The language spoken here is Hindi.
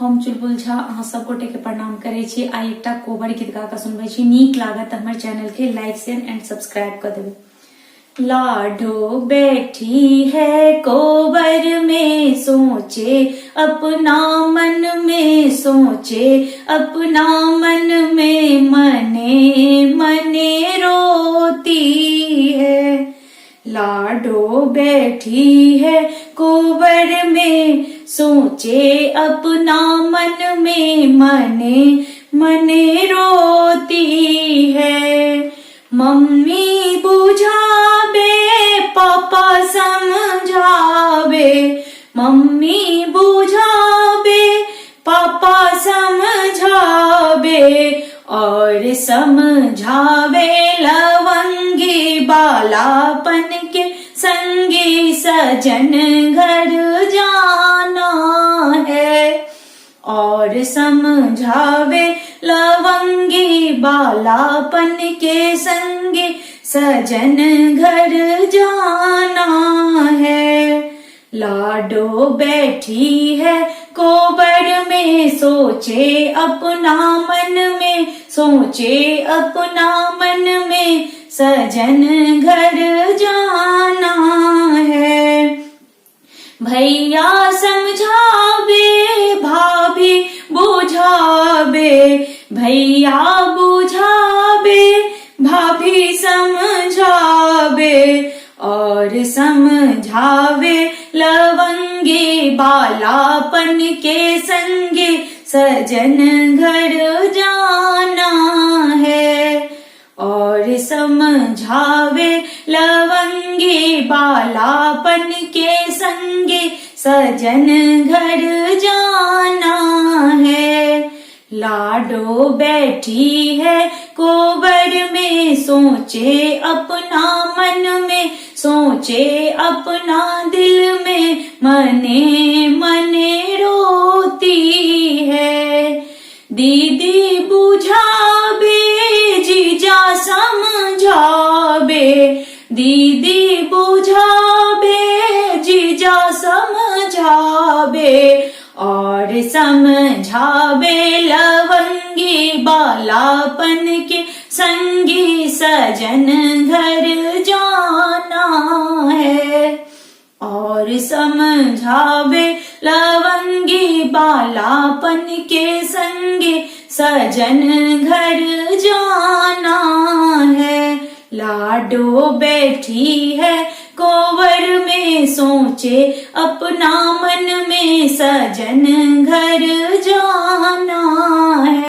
हम चुलबुल झा अहाँ सब गोटे के प्रणाम करे छी। आई एकटा कोबर गीत गा के सुनबे छी। नीक लागत हमर चैनल के लाइक शेयर एंड सब्सक्राइब कर देबे। लाडो बैठी है कोबर में, सोचे अपना मन में, सोचे अपना मन में, मने मने रोती है। लाडो बैठी है कोबर में, सोचे अपना मन में, मने मने रोती है। मम्मी बुझावे पापा समझावे, मम्मी बुझावे पापा समझावे, और समझावे लवंगी बालापन के संगी सजन घर जाना है। और समझावे लवंगी बालापन के संगी सजन घर जाना है। लाडो बैठी है कोबर में, सोचे अपना मन में, सोचे अपना मन में, सजन घर जाना है। भैया समझावे भाभी बुझावे, भैया बुझावे भाभी समझावे, और समझावे लवंगी बालापन के संगे सजन घर जाना है। और समझावे लवंगी बालापन के संगे सजन घर जाना है। लाडो बैठी है कोबर में, सोचे अपना मन में, सोचे अपना दिल में, मने मने रोती है। दीदी बुझावे जीजा समझावे, दीदी बुझावे जीजा समझावे, और समझावे लवंगी बालापन के संगी सजन घर जाना है। और समझावे लवंगी बालापन के संगे सजन घर जाना है। लाडो बैठी है कोवर में, सोचे अपना मन में, सजन घर